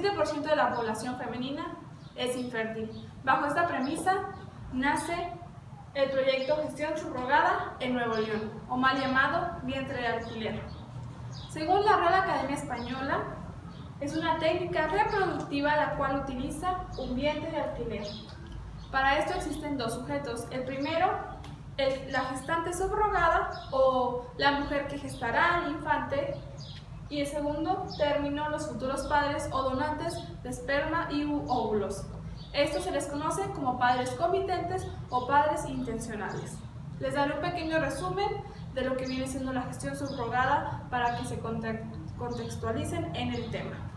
7% de la población femenina es infértil. Bajo esta premisa nace el proyecto Gestación Subrogada en Nuevo León, o mal llamado vientre de alquiler. Según la Real Academia Española, es una técnica reproductiva la cual utiliza un vientre de alquiler. Para esto existen dos sujetos. El primero, la gestante subrogada o la mujer que gestará al infante, y el segundo término, los futuros padres o donantes de esperma y óvulos. Estos se les conoce como padres comitentes o padres intencionales. Les daré un pequeño resumen de lo que viene siendo la gestación subrogada para que se contextualicen en el tema.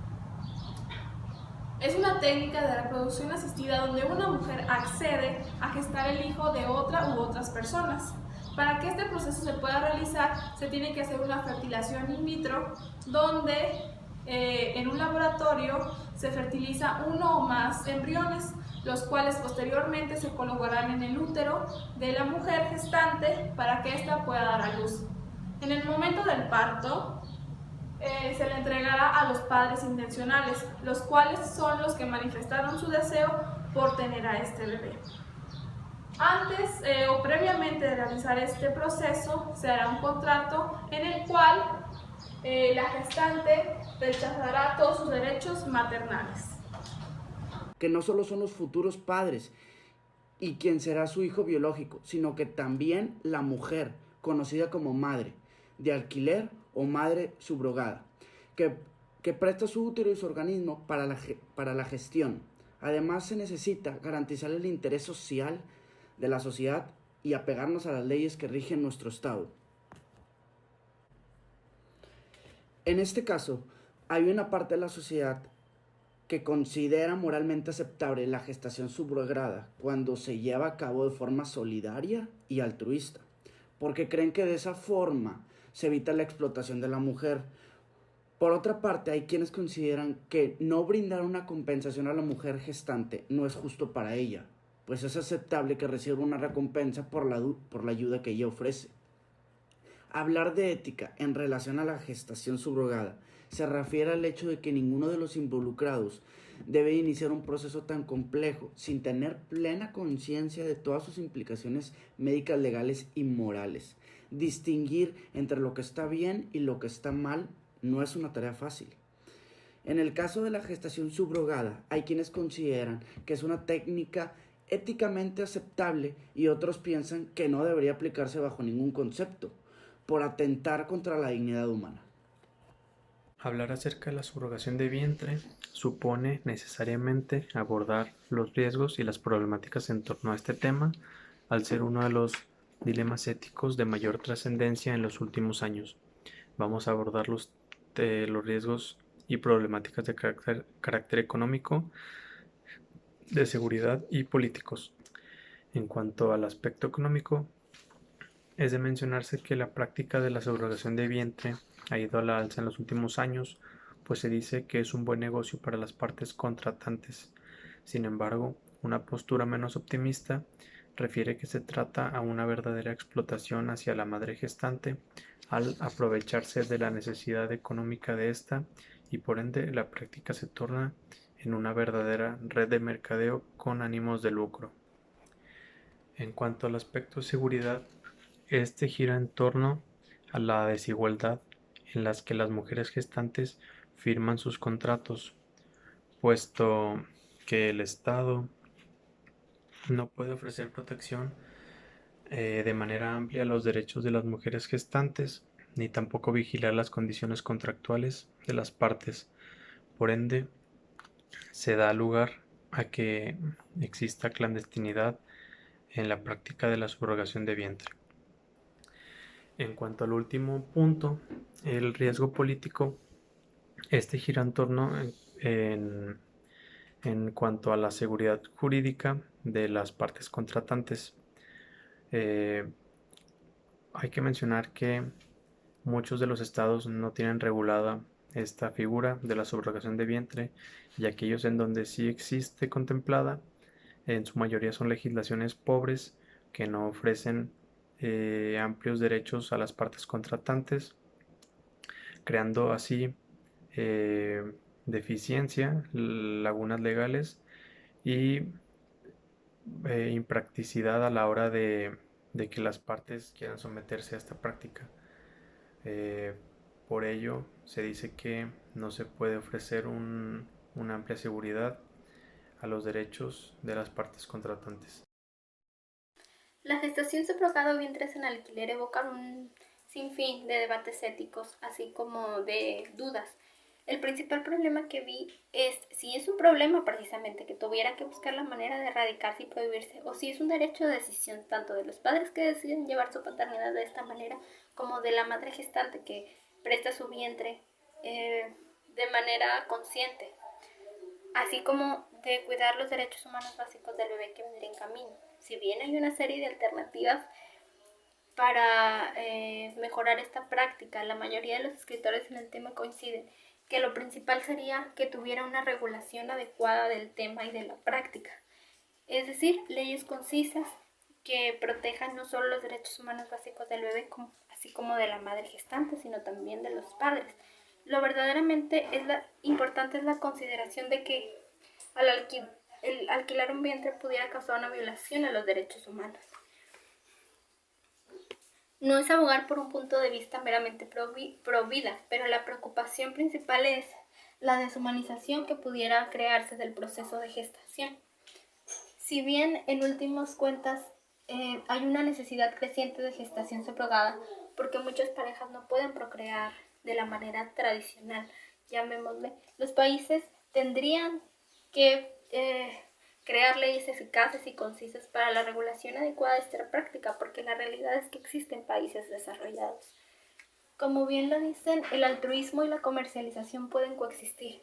Es una técnica de reproducción asistida donde una mujer accede a gestar el hijo de otra u otras personas. Para que este proceso se pueda realizar, se tiene que hacer una fertilización in vitro, donde en un laboratorio se fertiliza uno o más embriones, los cuales posteriormente se colocarán en el útero de la mujer gestante para que ésta pueda dar a luz. En el momento del parto, se le entregará a los padres intencionales, los cuales son los que manifestaron su deseo por tener a este bebé. Antes o previamente de realizar este proceso, se hará un contrato en el cual la gestante rechazará todos sus derechos maternales. Que no solo son los futuros padres y quien será su hijo biológico, sino que también la mujer, conocida como madre de alquiler o madre subrogada, que presta su útero y su organismo para la gestión. Además, se necesita garantizar el interés social de la sociedad y apegarnos a las leyes que rigen nuestro Estado. En este caso, hay una parte de la sociedad que considera moralmente aceptable la gestación subrogada cuando se lleva a cabo de forma solidaria y altruista, porque creen que de esa forma se evita la explotación de la mujer. Por otra parte, hay quienes consideran que no brindar una compensación a la mujer gestante no es justo para ella, pues es aceptable que reciba una recompensa por la ayuda que ella ofrece. Hablar de ética en relación a la gestación subrogada se refiere al hecho de que ninguno de los involucrados debe iniciar un proceso tan complejo sin tener plena conciencia de todas sus implicaciones médicas, legales y morales. Distinguir entre lo que está bien y lo que está mal no es una tarea fácil. En el caso de la gestación subrogada, hay quienes consideran que es una técnica éticamente aceptable y otros piensan que no debería aplicarse bajo ningún concepto, por atentar contra la dignidad humana. Hablar acerca de la subrogación de vientre supone necesariamente abordar los riesgos y las problemáticas en torno a este tema, al ser uno de los dilemas éticos de mayor trascendencia en los últimos años. Vamos a abordar los riesgos y problemáticas de carácter económico, de seguridad y políticos. En cuanto al aspecto económico, es de mencionarse que la práctica de la subrogación de vientre ha ido a la alza en los últimos años, pues se dice que es un buen negocio para las partes contratantes. Sin embargo, una postura menos optimista refiere que se trata a una verdadera explotación hacia la madre gestante al aprovecharse de la necesidad económica de ésta, y por ende la práctica se torna en una verdadera red de mercadeo con ánimos de lucro. En cuanto al aspecto de seguridad, este gira en torno a la desigualdad en las que las mujeres gestantes firman sus contratos, puesto que el Estado no puede ofrecer protección de manera amplia a los derechos de las mujeres gestantes, ni tampoco vigilar las condiciones contractuales de las partes. Por ende, se da lugar a que exista clandestinidad en la práctica de la subrogación de vientre. En cuanto al último punto, el riesgo político, este gira en torno en cuanto a la seguridad jurídica de las partes contratantes. Hay que mencionar que muchos de los estados no tienen regulada esta figura de la subrogación de vientre, y aquellos en donde sí existe contemplada, en su mayoría son legislaciones pobres que no ofrecen amplios derechos a las partes contratantes, creando así deficiencia, lagunas legales y impracticidad a la hora de que las partes quieran someterse a esta práctica. Eh, por ello, se dice que no se puede ofrecer una amplia seguridad a los derechos de las partes contratantes. La gestación subrogada o vientres en alquiler evocan un sinfín de debates éticos, así como de dudas. El principal problema que vi es si es un problema precisamente que tuviera que buscar la manera de erradicarse y prohibirse, o si es un derecho de decisión tanto de los padres que deciden llevar su paternidad de esta manera, como de la madre gestante que presta su vientre de manera consciente, así como de cuidar los derechos humanos básicos del bebé que vendría en camino. Si bien hay una serie de alternativas para mejorar esta práctica, la mayoría de los escritores en el tema coinciden que lo principal sería que tuviera una regulación adecuada del tema y de la práctica, es decir, leyes concisas que protejan no solo los derechos humanos básicos del bebé, así como de la madre gestante, sino también de los padres. Lo verdaderamente importante es la consideración de que el alquilar un vientre pudiera causar una violación a los derechos humanos. No es abogar por un punto de vista meramente pro vida, pero la preocupación principal es la deshumanización que pudiera crearse del proceso de gestación. Si bien en últimas cuentas hay una necesidad creciente de gestación subrogada, porque muchas parejas no pueden procrear de la manera tradicional, llamémosle, los países tendrían que crear leyes eficaces y concisas para la regulación adecuada de esta práctica, porque la realidad es que existen países desarrollados. Como bien lo dicen, el altruismo y la comercialización pueden coexistir.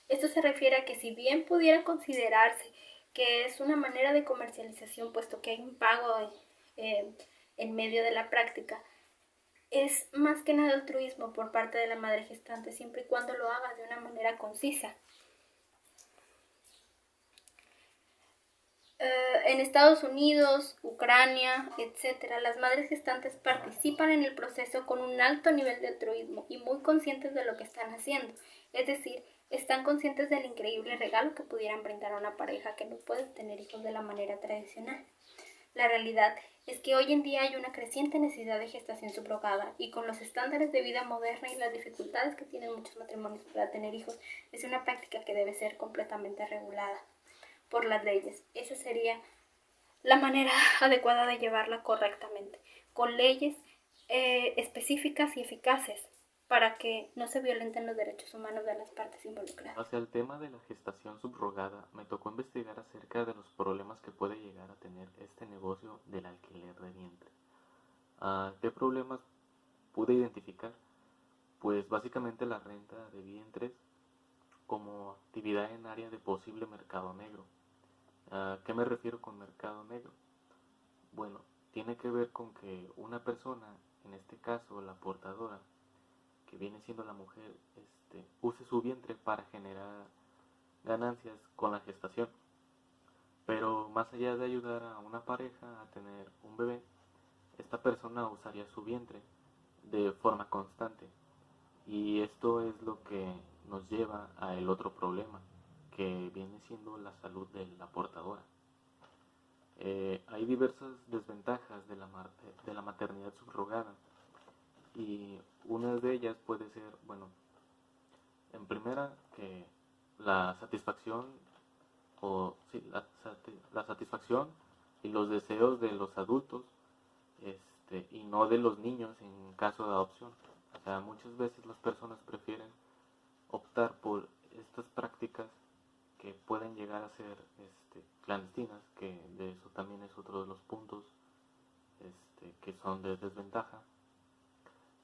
Esto se refiere a que si bien pudiera considerarse que es una manera de comercialización, puesto que hay un pago en medio de la práctica, es más que nada altruismo por parte de la madre gestante, siempre y cuando lo haga de una manera concisa. En Estados Unidos, Ucrania, etc., las madres gestantes participan en el proceso con un alto nivel de altruismo y muy conscientes de lo que están haciendo. Es decir, están conscientes del increíble regalo que pudieran brindar a una pareja que no puede tener hijos de la manera tradicional. La realidad es que hoy en día hay una creciente necesidad de gestación subrogada y con los estándares de vida moderna y las dificultades que tienen muchos matrimonios para tener hijos, es una práctica que debe ser completamente regulada por las leyes. Esa sería la manera adecuada de llevarla correctamente, con leyes específicas y eficaces para que no se violenten los derechos humanos de las partes involucradas. Hacia el tema de la gestación subrogada, me tocó investigar acerca de los problemas que puede llegar a tener este negocio del alquiler de vientre. ¿Qué problemas pude identificar? Pues básicamente la renta de vientres como actividad en área de posible mercado negro. ¿Qué me refiero con mercado negro? Bueno, tiene que ver con que una persona, en este caso la portadora, que viene siendo la mujer, use su vientre para generar ganancias con la gestación. Pero más allá de ayudar a una pareja a tener un bebé, esta persona usaría su vientre de forma constante. Y esto es lo que nos lleva a el otro problema, que viene siendo la salud de la portadora. Hay diversas desventajas de la maternidad subrogada y una de ellas puede ser, bueno, en primera, que la satisfacción la satisfacción y los deseos de los adultos y no de los niños en caso de adopción. O sea, muchas veces las personas prefieren optar por estas prácticas que pueden llegar a ser clandestinas, que de eso también es otro de los puntos que son de desventaja,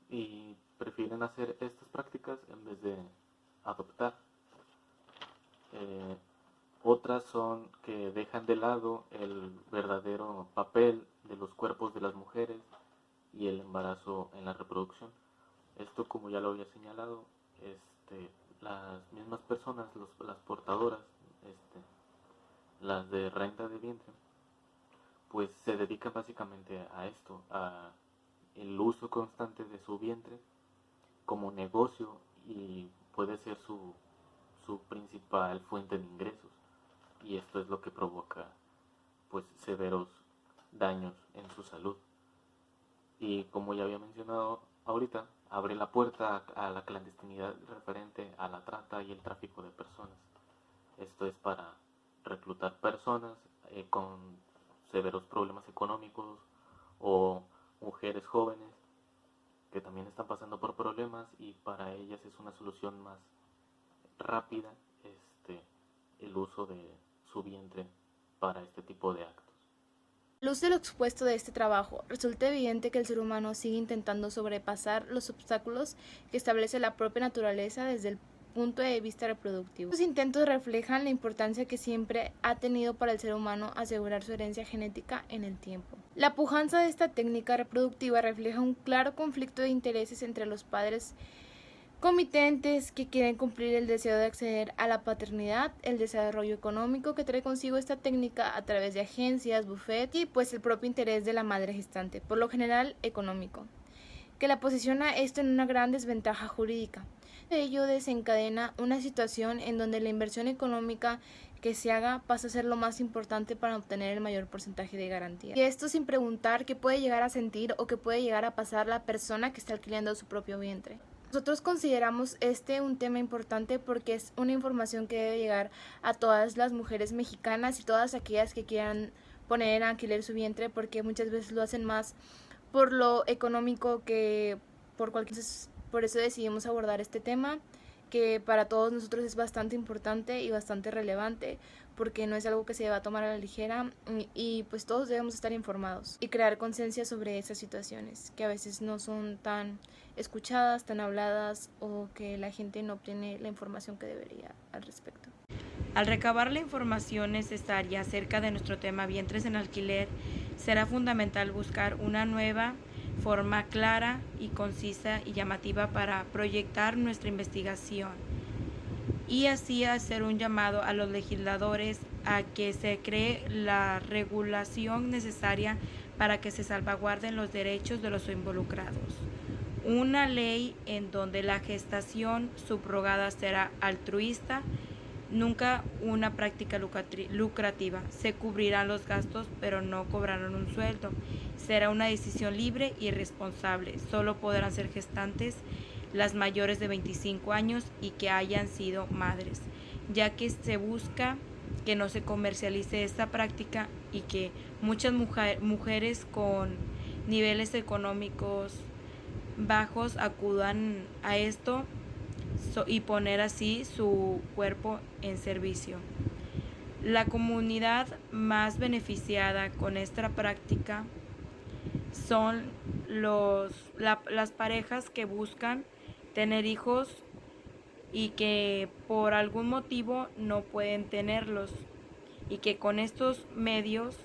y prefieren hacer estas prácticas en vez de adoptar. Otras son que dejan de lado el verdadero papel de los cuerpos de las mujeres y el embarazo en la reproducción. Esto, como ya lo había señalado, las mismas personas, las portadoras, las de renta de vientre, pues se dedican básicamente a esto, a el uso constante de su vientre como negocio, y puede ser su principal fuente de ingresos, y esto es lo que provoca pues severos daños en su salud. Y como ya había mencionado ahorita, abre la puerta a la clandestinidad referente a la trata y el tráfico de personas. Esto es para reclutar personas con severos problemas económicos o mujeres jóvenes que también están pasando por problemas, y para ellas es una solución más rápida el uso de su vientre para este tipo de actos. A la luz de lo expuesto de este trabajo, resulta evidente que el ser humano sigue intentando sobrepasar los obstáculos que establece la propia naturaleza desde el punto de vista reproductivo. Estos intentos reflejan la importancia que siempre ha tenido para el ser humano asegurar su herencia genética en el tiempo. La pujanza de esta técnica reproductiva refleja un claro conflicto de intereses entre los padres comitentes que quieren cumplir el deseo de acceder a la paternidad, el desarrollo económico que trae consigo esta técnica a través de agencias, buffet y pues el propio interés de la madre gestante, por lo general económico, que la posiciona esto en una gran desventaja jurídica. Ello desencadena una situación en donde la inversión económica que se haga pasa a ser lo más importante para obtener el mayor porcentaje de garantía. Y esto sin preguntar qué puede llegar a sentir o qué puede llegar a pasar la persona que está alquilando su propio vientre. Nosotros consideramos un tema importante porque es una información que debe llegar a todas las mujeres mexicanas y todas aquellas que quieran poner en alquiler su vientre, porque muchas veces lo hacen más por lo económico que por cualquier... Por eso decidimos abordar este tema, que para todos nosotros es bastante importante y bastante relevante, porque no es algo que se deba tomar a la ligera y pues todos debemos estar informados y crear conciencia sobre esas situaciones que a veces no son tan escuchadas, tan habladas, o que la gente no obtiene la información que debería al respecto. Al recabar la información necesaria acerca de nuestro tema vientres en alquiler, será fundamental buscar una nueva forma clara y concisa y llamativa para proyectar nuestra investigación, y así hacer un llamado a los legisladores a que se cree la regulación necesaria para que se salvaguarden los derechos de los involucrados. Una ley en donde la gestación subrogada será altruista, nunca una práctica lucrativa. Se cubrirán los gastos, pero no cobrarán un sueldo. Será una decisión libre y responsable. Solo podrán ser gestantes las mayores de 25 años y que hayan sido madres, ya que se busca que no se comercialice esta práctica y que muchas mujeres con niveles económicos bajos acudan a esto y poner así su cuerpo en servicio. La comunidad más beneficiada con esta práctica son las parejas que buscan tener hijos y que por algún motivo no pueden tenerlos, y que con estos medios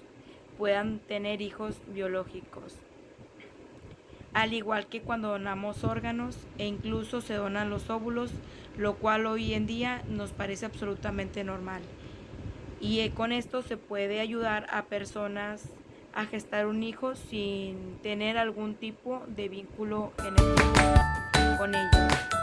puedan tener hijos biológicos. Al igual que cuando donamos órganos e incluso se donan los óvulos, lo cual hoy en día nos parece absolutamente normal. Y con esto se puede ayudar a personas a gestar un hijo sin tener algún tipo de vínculo genético con ellos.